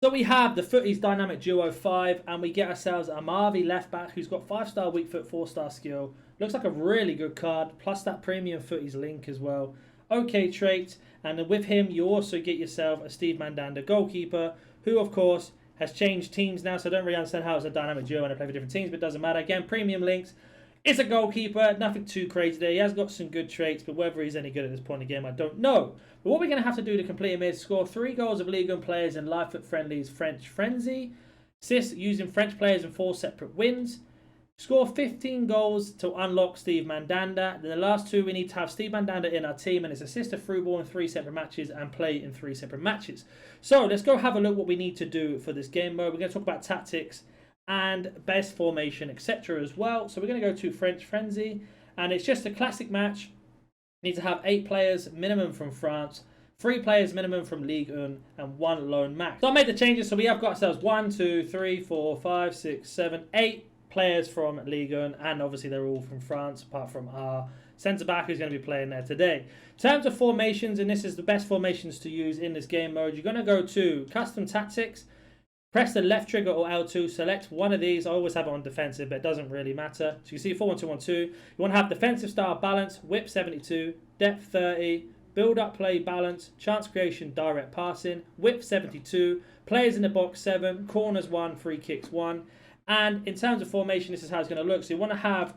So we have the Footies Dynamic Duo 5, and we get ourselves a Marvi left back who's got 5-star weak foot, 4-star skill. Looks like a really good card, plus that premium Footies link as well. Okay trait, and with him you also get yourself a Steve Mandanda goalkeeper, who of course has changed teams now, so I don't really understand how it's a dynamic duo and I play for different teams, but it doesn't matter. Again, premium links. It's a goalkeeper, nothing too crazy there. He has got some good traits, but whether he's any good at this point in the game, I don't know. But what we're going to have to do to complete him is score 3 goals of Ligue 1 players in Live Foot Friendly's French Frenzy, assist using French players in 4 separate wins, score 15 goals to unlock Steve Mandanda. Then the last 2, we need to have Steve Mandanda in our team and his assist a through ball in 3 separate matches and play in 3 separate matches. So let's go have a look what we need to do for this game mode. We're going to talk about tactics and best formation, etc. as well. So we're going to go to French Frenzy, and it's just a classic match. You need to have 8 players minimum from France, 3 players minimum from Ligue 1, and 1 lone max. So I made the changes, so we have got ourselves 1, 2, 3, 4, 5, 6, 7, 8 players from Ligue 1, and obviously they're all from France, apart from our centre-back who's going to be playing there today. In terms of formations, and this is the best formations to use in this game mode, you're going to go to Custom Tactics, press the left trigger or L2, select one of these. I always have it on defensive, but it doesn't really matter. So you can see 4-1-2-1-2. You want to have defensive style balance, whip 72, depth 30, build up play balance, chance creation, direct passing, whip 72, players in the box 7, corners 1, free kicks 1. And in terms of formation, this is how it's going to look. So you want to have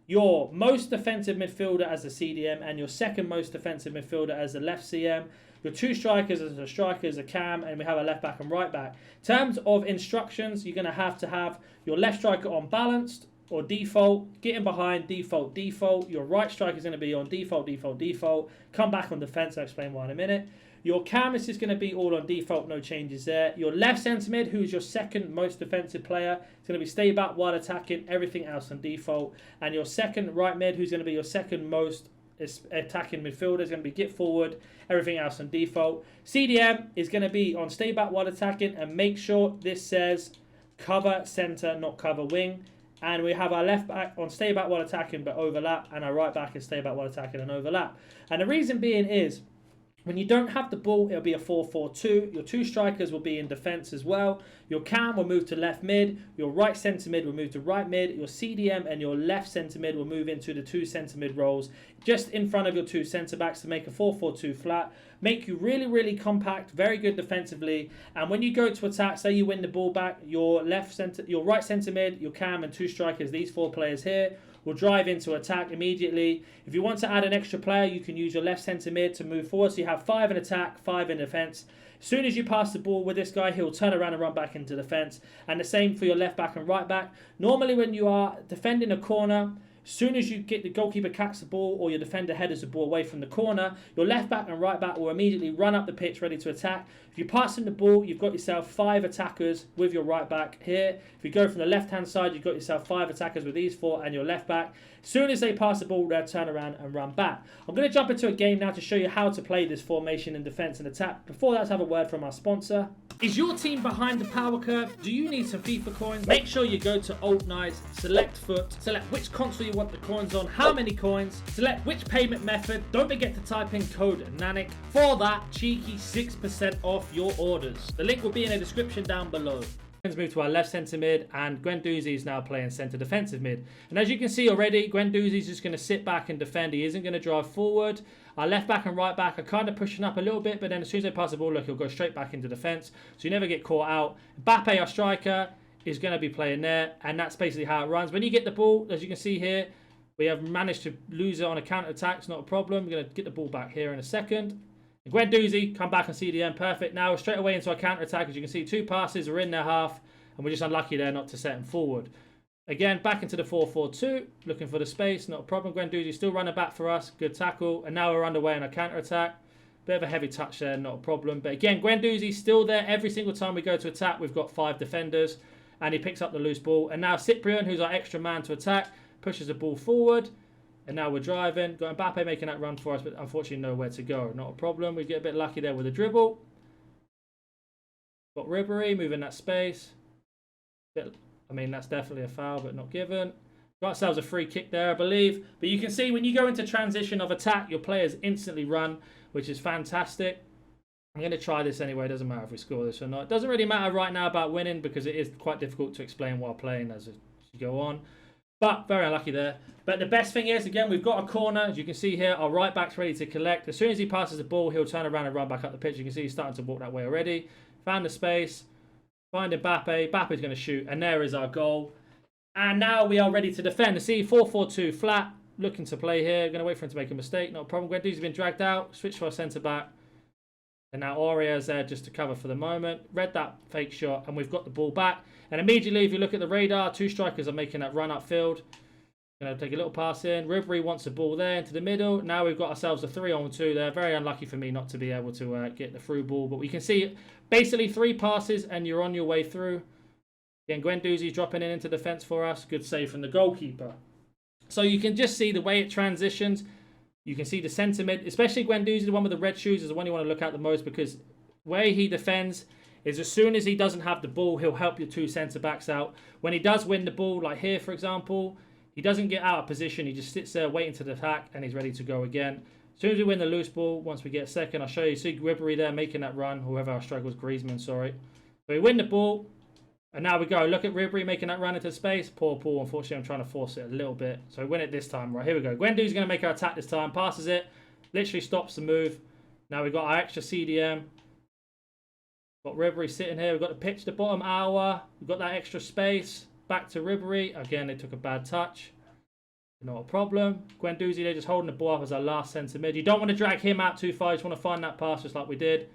your most defensive midfielder as the CDM and your second most defensive midfielder as the left CM. Your 2 strikers as a striker, as a cam, and we have a left back and right back. In terms of instructions, you're going to have your left striker on balanced or default, getting behind, default, default. Your right striker is going to be on default, default, default. Come back on defense, I'll explain why in a minute. Your cam is just going to be all on default, no changes there. Your left centre mid, who's your second most defensive player, is going to be stay back while attacking, everything else on default. And your second right mid, who's going to be your second most attacking midfielder, is going to be get forward, everything else on default. CDM is going to be on stay back while attacking, and make sure this says cover center, not cover wing. And we have our left back on stay back while attacking but overlap, and our right back is stay back while attacking and overlap. And the reason being is, when you don't have the ball, it'll be a 4-4-2. Your 2 strikers will be in defence as well. Your cam will move to left mid. Your right centre mid will move to right mid. Your CDM and your left centre mid will move into the 2 centre mid roles just in front of your 2 centre backs to make a 4-4-2 flat. Make you really, really compact, very good defensively. And when you go to attack, say you win the ball back, your right centre mid, your cam and 2 strikers, these 4 players here, will drive into attack immediately. If you want to add an extra player, you can use your left centre mid to move forward. So you have 5 in attack, 5 in defence. As soon as you pass the ball with this guy, he'll turn around and run back into defence. And the same for your left back and right back. Normally when you are defending a corner, as soon as you get the goalkeeper catch the ball or your defender headers the ball away from the corner, your left back and right back will immediately run up the pitch ready to attack. If you pass in the ball, you've got yourself 5 attackers with your right back here. If you go from the left-hand side, you've got yourself 5 attackers with these 4 and your left back. As soon as they pass the ball, they'll turn around and run back. I'm going to jump into a game now to show you how to play this formation in defence and attack. Before that, let's have a word from our sponsor. Is your team behind the power curve? Do you need some FIFA coins? Make sure you go to Alt Nice, select foot, select which console you want the coins on, how many coins, select which payment method. Don't forget to type in code NaNNiK for that cheeky 6% off your orders. The link will be in the description down below. Let's move to our left centre mid, and Guendouzi is now playing centre defensive mid. And as you can see already, Guendouzi is just going to sit back and defend. He isn't going to drive forward. Our left back and right back are kind of pushing up a little bit, but then as soon as they pass the ball, look, he'll go straight back into defence. So you never get caught out. Mbappe, our striker, is going to be playing there, and that's basically how it runs. When you get the ball, as you can see here, we have managed to lose it on a counter-attack. It's not a problem. We're going to get the ball back here in a second. Guendouzi, come back and CDM, perfect. Now straight away into our counter-attack. As you can see, 2 passes are in their half, and we're just unlucky there not to set them forward. Again, back into the 4-4-2, looking for the space, not a problem. Guendouzi still running back for us, good tackle, and now we're underway on our counter-attack. Bit of a heavy touch there, not a problem. But again, Guendouzi's still there every single time we go to attack. We've got 5 defenders, and he picks up the loose ball. And now Cyprian, who's our extra man to attack, pushes the ball forward. And now we're driving. Got Mbappe making that run for us, but unfortunately nowhere to go. Not a problem. We get a bit lucky there with a dribble. Got Ribéry moving that space. I mean, that's definitely a foul, but not given. Got ourselves a free kick there, I believe. But you can see when you go into transition of attack, your players instantly run, which is fantastic. I'm going to try this anyway. It doesn't matter if we score this or not. It doesn't really matter right now about winning because it is quite difficult to explain while playing as you go on. But very unlucky there. But the best thing is, again, we've got a corner. As you can see here, our right back's ready to collect. As soon as he passes the ball, he'll turn around and run back up the pitch. You can see he's starting to walk that way already. Found the space. Find Mbappe. Mbappe's going to shoot. And there is our goal. And now we are ready to defend. See, 4-4-2 flat. Looking to play here. Going to wait for him to make a mistake. Not a problem. Guendouzi's been dragged out. Switch for our centre-back. And now Auria's there just to cover for the moment. Read that fake shot, and we've got the ball back. And immediately, if you look at the radar, 2 strikers are making that run upfield. Going to take a little pass in. Ribery wants the ball there into the middle. Now we've got ourselves a 3-on-2 there. Very unlucky for me not to be able to get the through ball. But we can see basically 3 passes, and you're on your way through. Again, Guendouzi's dropping in into defence for us. Good save from the goalkeeper. So you can just see the way it transitions. You can see the centre mid, especially Guendouzi, the one with the red shoes, is the one you want to look at the most because the way he defends is as soon as he doesn't have the ball, he'll help your 2 centre-backs out. When he does win the ball, like here, for example, he doesn't get out of position. He just sits there waiting to attack, and he's ready to go again. As soon as we win the loose ball, once we get a second, I'll show you. See Ribery there making that run. Whoever our strike was, Griezmann, sorry. So we win the ball. And now we go. Look at Ribery making that run into space. Poor Paul. Unfortunately, I'm trying to force it a little bit. So we win it this time. Right, here we go. Guendouzi's going to make our attack this time. Passes it. Literally stops the move. Now we've got our extra CDM. Got Ribery sitting here. We've got the pitch to the bottom hour. We've got that extra space. Back to Ribery. Again, they took a bad touch. Not a problem. Guendouzi, they're just holding the ball up as our last centre mid. You don't want to drag him out too far. You just want to find that pass just like we did.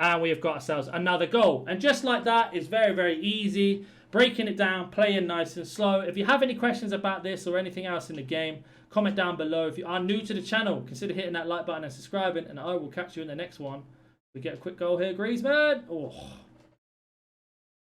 And we have got ourselves another goal. And just like that, it's very, very easy. Breaking it down, playing nice and slow. If you have any questions about this or anything else in the game, comment down below. If you are new to the channel, consider hitting that like button and subscribing. And I will catch you in the next one. We get a quick goal here, Griezmann. Oh.